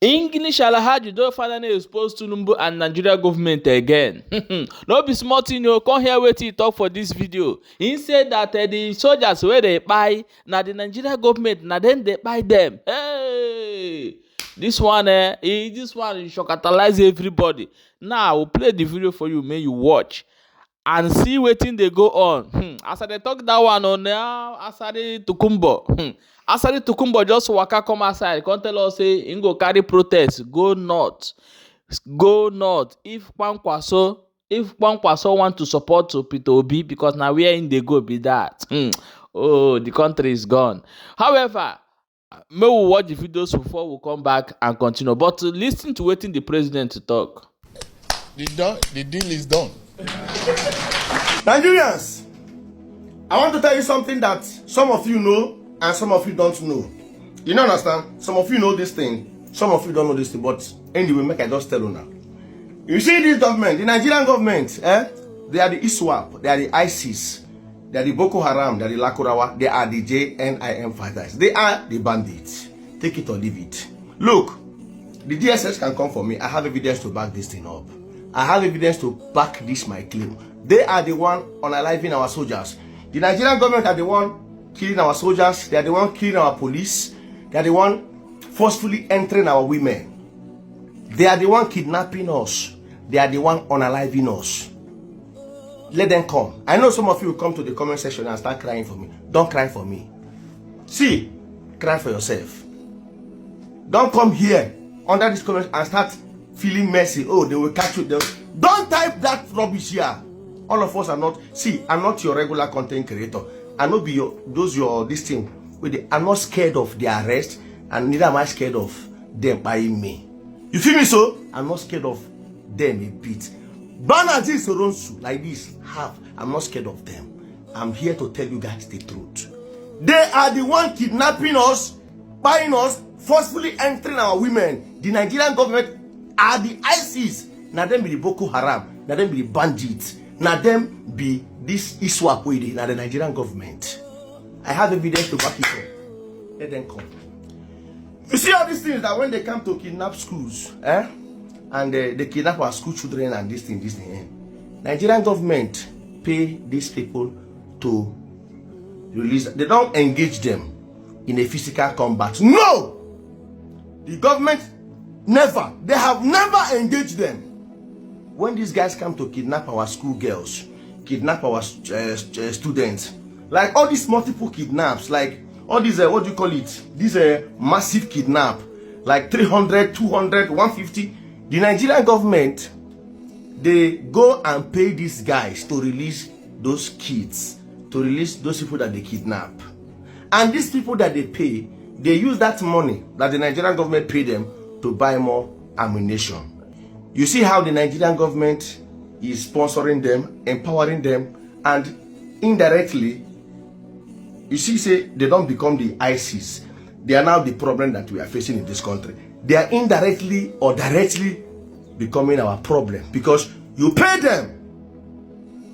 English Alhaji don finally expose Tinubu and Nigeria government again. No be small thing o, come hear wetin he talk for this video. He say that the soldiers wey dey kpai na the Nigeria government na dem dey kpai dem. Hey! This one shocktalize everybody. Now I will play the video for you, make you watch and see wetin dey go on. As I dey talk that one on now, Asari Tokunbo just waka come outside come tell us say him go carry protest go north. If Kwankwaso want to support Peter Obi, because na where him dey go be that. Oh, the country is gone. However, may we watch the videos before we come back and continue. But listen to wetin the president talk. The deal is done. Nigerians, I want to tell you something that some of you know and some of you don't know. You don't understand? Some of you know this thing, some of you don't know this thing, but anyway, make I just tell you now. You see this government, the Nigerian government, they are the ISWAP, they are the ISIS, they are the Boko Haram, they are the Lakurawa, they are the JNIM fighters. They are the bandits. Take it or leave it. Look, the DSS can come for me. I have evidence to back this thing up. I have evidence to back this my claim. They are the one unaliving our soldiers. The Nigerian government are the one killing our soldiers. They are the one killing our police. They are the one forcefully entering our women. They are the one kidnapping us. They are the one unaliving us. Let them come. I know some of you will come to the comment section and start crying for me. Don't cry for me. See, cry for yourself. Don't come here under this comment and start feeling messy. Oh, they will catch you. Don't type that rubbish here. All of us are not. See, I'm not your regular content creator. I know be your this thing. I'm not scared of their arrest, and neither am I scared of them buying me. You feel me? So I'm not scared of them a bit. Like this, I'm not scared of them. I'm here to tell you guys the truth. They are the one kidnapping us, buying us, forcefully entering our women. The Nigerian government are the ISIS. Now them be the Boko Haram. Now them be the bandits. Now them be this ISWAP way. Now the Nigerian government. I have evidence to back it up. Let them come. You see all these things that when they come to kidnap schools, and they kidnap our school children and this thing. Nigerian government pay these people to release. They don't engage them in a physical combat. No! The government never. They have never engaged them. When these guys come to kidnap our school girls, kidnap our students, like all these multiple kidnaps, like all these, what do you call it? These massive kidnap, like 300, 200, 150. The Nigerian government, they go and pay these guys to release those kids, to release those people that they kidnap. And these people that they pay, they use that money that the Nigerian government pay them to buy more ammunition. You see how the Nigerian government is sponsoring them, empowering them, and indirectly, you see, say they don't become the ISIS. They are now the problem that we are facing in this country. They are indirectly or directly becoming our problem because you pay them.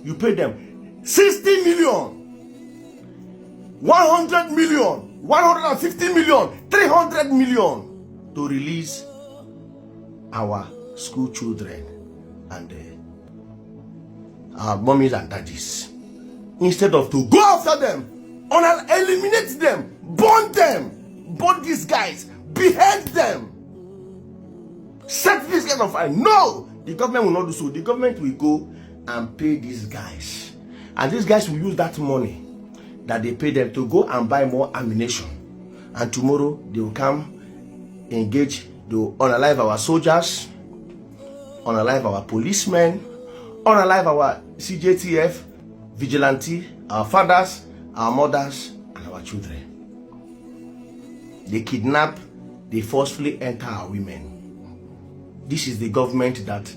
You pay them 60 million, 100 million, 150 million, 300 million to release our school children and our mummies and daddies. Instead of to go after them, eliminate them, burn these guys, behead them, set this kind of fire. No, the government will not do so. The government will go and pay these guys, and these guys will use that money that they pay them to go and buy more ammunition, and tomorrow they will come, engage, they will unalive our soldiers, unalive our policemen, unalive our CJTF vigilante, our fathers, our mothers, and our children. They kidnap, they forcefully enter our women. This is the government that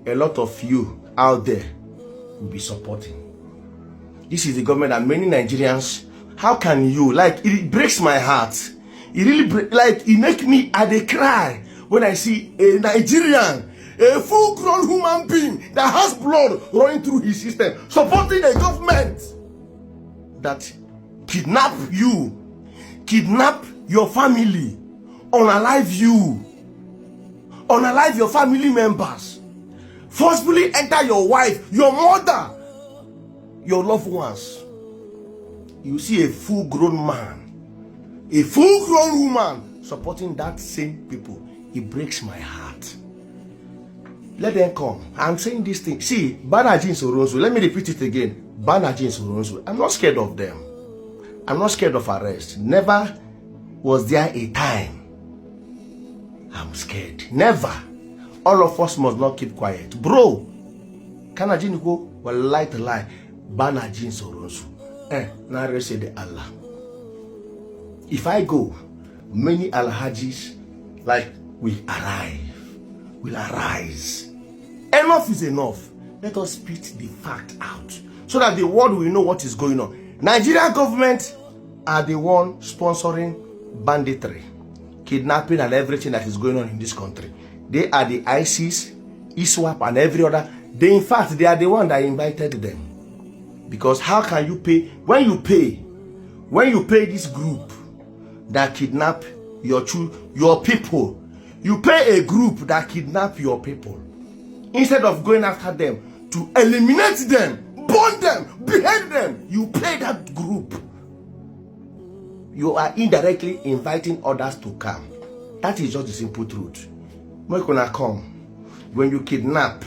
a lot of you out there will be supporting. This is the government that many Nigerians, how can you, like, it breaks my heart. It really it makes me, I cry when I see a Nigerian, a full-grown human being that has blood running through his system, supporting a government that kidnap you, kidnap your family, unalive you, unalive your family members, forcefully enter your wife, your mother, your loved ones. You see a full-grown man, a full-grown woman supporting that same people. It breaks my heart. Let them come. I'm saying this thing. See, Banaji Soronso, let me repeat it again. Banaji Soronso, I'm not scared of them. I'm not scared of arrest. Never was there a time I'm scared. Never. All of us must not keep quiet. Bro, Kanajin go, well, lie to lie. Banaji Soronso. Now say the Allah. If I go, many Alhajis like will arise. Enough is enough. Let us spit the fact out so that the world will know what is going on. Nigerian government are the one sponsoring banditry, kidnapping and everything that is going on in this country. They are the ISIS, ISWAP and every other. In fact, they are the one that invited them. Because how can you pay? When you pay this group that kidnap your people, you pay a group that kidnap your people. Instead of going after them to eliminate them, burn them, behead them, you pay that group. You are indirectly inviting others to come. That is just the simple truth. When you come, when you kidnap,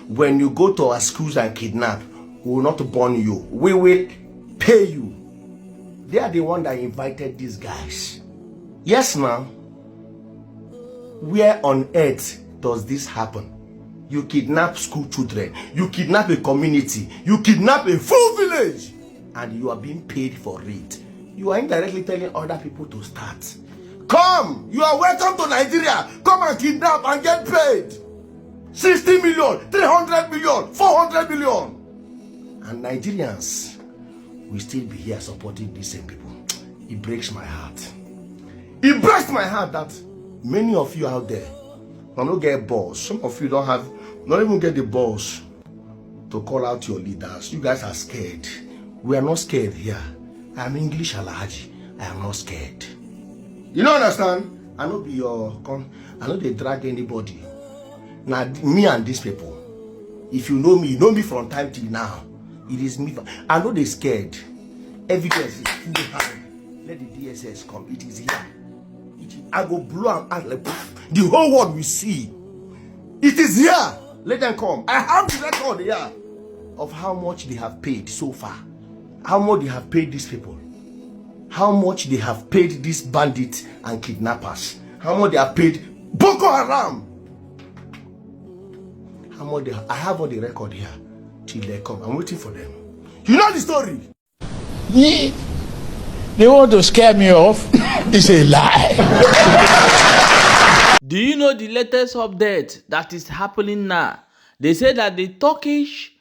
when you go to our schools and kidnap, we will not burn you. We will pay you. They are the one that invited these guys. Yes, now. Where on earth does this happen? You kidnap school children. You kidnap a community. You kidnap a full village. And you are being paid for it. You are indirectly telling other people to start. Come! You are welcome to Nigeria. Come and kidnap and get paid. 60 million, 300 million, 400 million. And Nigerians will still be here supporting these same people. It breaks my heart. It breaks my heart that many of you out there don't get balls. Some of you don't even get the balls to call out your leaders. You guys are scared. We are not scared here. I am English Alhaji. I am not scared. You don't understand? I don't be I know they drag anybody. Now me and these people. If you know me from time till now. It is me. I know they scared. Evidence is full hand. Let the DSS come. It is here. I go blow them out like poof. The whole world will see. It is here. Let them come. I have the record here of how much they have paid so far. How much they have paid these people. How much they have paid these bandits and kidnappers. How much they have paid Boko Haram. How much I have all the record here. Till they come. I'm waiting for them. You know the story. Yeah. They want to scare me off. It's a lie. Do you know the latest update that is happening now? They say that the Turkish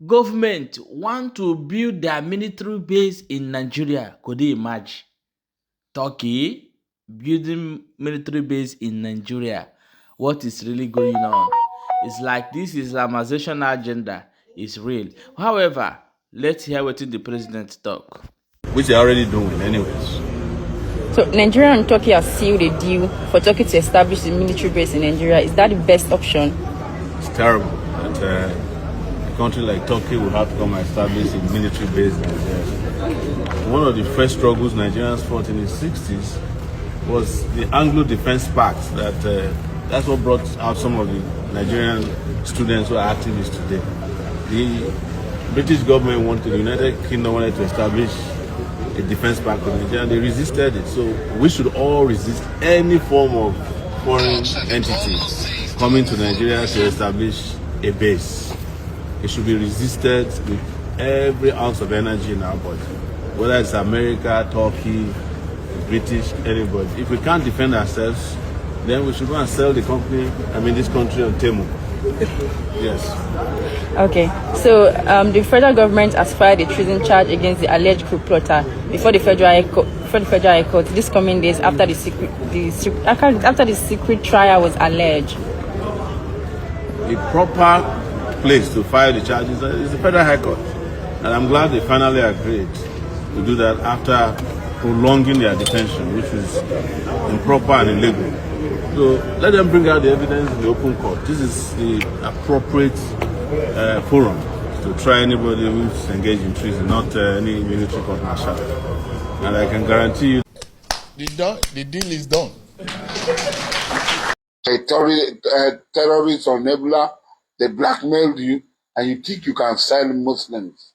government want to build their military base in Nigeria. Could you imagine? Turkey building military base in Nigeria. What is really going on? It's like this Islamization agenda is real. However, let's hear what the president talk. Which they're already doing anyways. So Nigeria and Turkey have sealed a deal for Turkey to establish a military base in Nigeria. Is that the best option? It's terrible that a country like Turkey will have to come and establish a military base in Nigeria. One of the first struggles Nigerians fought in the 60s was the Anglo Defense Pact. That's what brought out some of the Nigerian students who are activists today. The British government the United Kingdom wanted to establish a defense pact with Nigeria. They resisted it. So we should all resist any form of foreign entity coming to Nigeria to establish a base. It should be resisted with every ounce of energy in our body. Whether it's America, Turkey, British, anybody. If we can't defend ourselves, then we should go and sell this country on Temu. Yes. Okay. So the federal government has filed a treason charge against the alleged coup plotter before the federal high court this coming days after the secret trial was alleged. The proper place to file the charges is the federal high court, and I'm glad they finally agreed to do that after prolonging their detention, which was improper and illegal. So let them bring out the evidence in the open court. This is the appropriate forum to try anybody who's engaged in treason, not any military court martial. And I can guarantee you The deal is done. A terrorist or enabler, they blackmailed you, and you think you can sell Muslims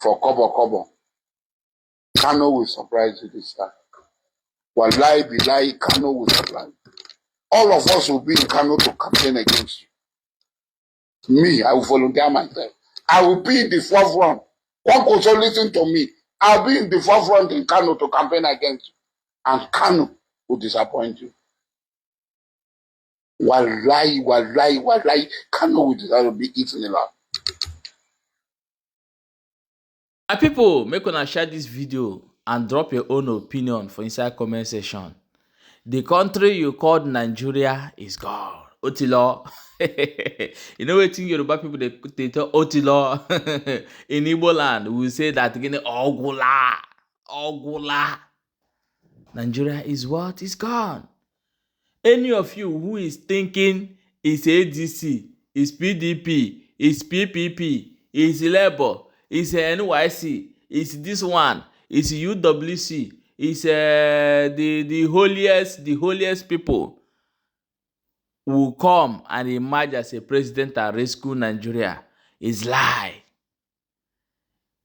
for kobo. Kano will surprise you this time. Wallahi billahi, Kano will surprise you. All of us will be in Kano to campaign against you. Me, I will volunteer myself. I will be in the forefront. One could so listen to me. I'll be in the forefront in Kano to campaign against you. And Kano will disappoint you. Wallahi, Kano will be eaten alive. My people, make una share this video and drop your own opinion for inside comment section. The country you called Nigeria is gone. Otilo. You know what Yoruba people they tell Otilo in Igbo land, we will say that again, Ogula. Nigeria is what? Is gone. Any of you who is thinking is ADC, is PDP, is PPP, is Labour, is NYC, is this one, is UWC, is the holiest people will come and emerge as a president and rescue Nigeria is lie.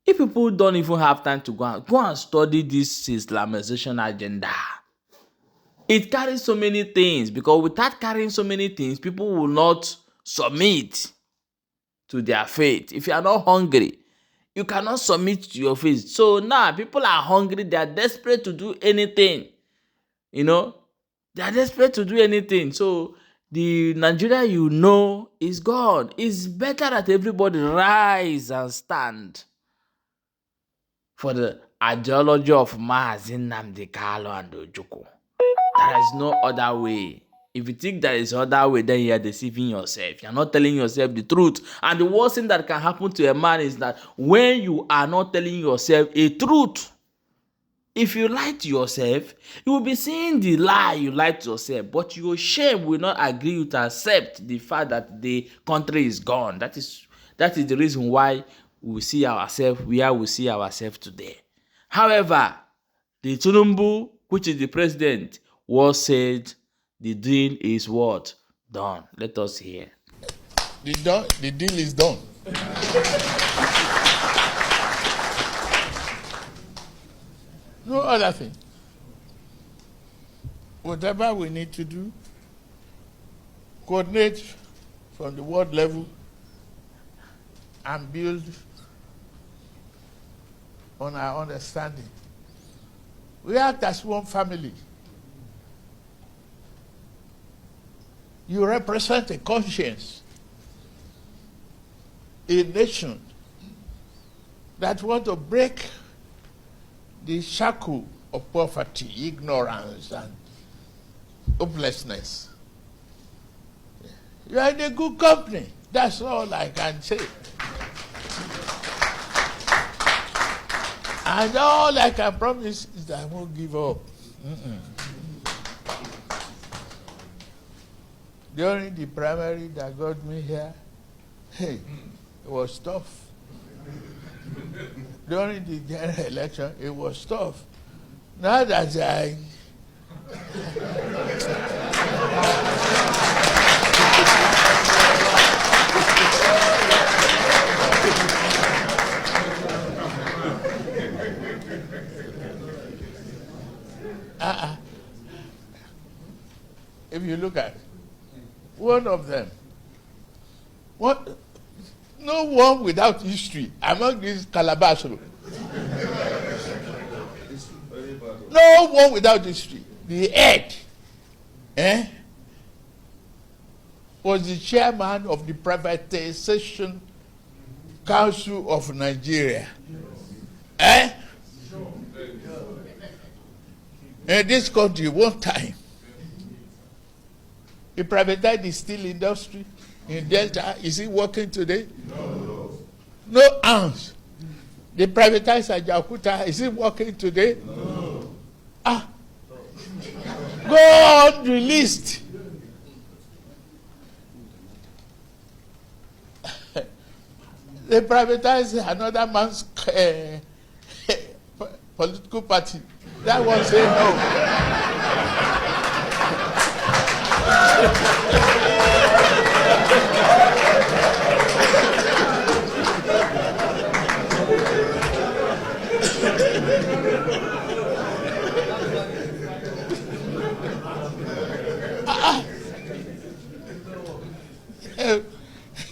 If people don't even have time to go and study this Islamization agenda, it carries so many things, because without carrying so many things, people will not submit to their faith. If you are not hungry, you cannot submit to your faith. So now people are hungry, they are desperate to do anything. You know, they are desperate to do anything. So the Nigeria you know is gone. It's better that everybody rise and stand for the ideology of Mazi Nnamdi Kanu and Ojukwu. There is no other way. If you think there is other way, then you are deceiving yourself. You are not telling yourself the truth. And the worst thing that can happen to a man is that when you are not telling yourself a truth, if you lie to yourself, you will be seeing the lie you lied to yourself, but your shame will not agree you to accept the fact that the country is gone. That is the reason why we see ourselves where we see ourselves today. However, the Tinubu, which is the president, was said the deal is what? Done. Let us hear. The deal is done. No other thing. Whatever we need to do, coordinate from the world level and build on our understanding. We act as one family. You represent a conscience, a nation that want to break the shackle of poverty, ignorance, and hopelessness. You are in a good company. That's all I can say. And all I can promise is that I won't give up. During the primary that got me here, hey, it was tough. During the general election, it was tough. Now that if you look at it, one of them, no one without history among these calabash. No one without history. The head was the chairman of the Privatization Council of Nigeria. In this country, one time, he privatized the steel industry in Delta. Is it working today? No. No ounce. They privatized Ajaokuta. Is it working today? No. God released They privatize another man's political party. That one say no.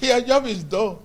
Your job is done.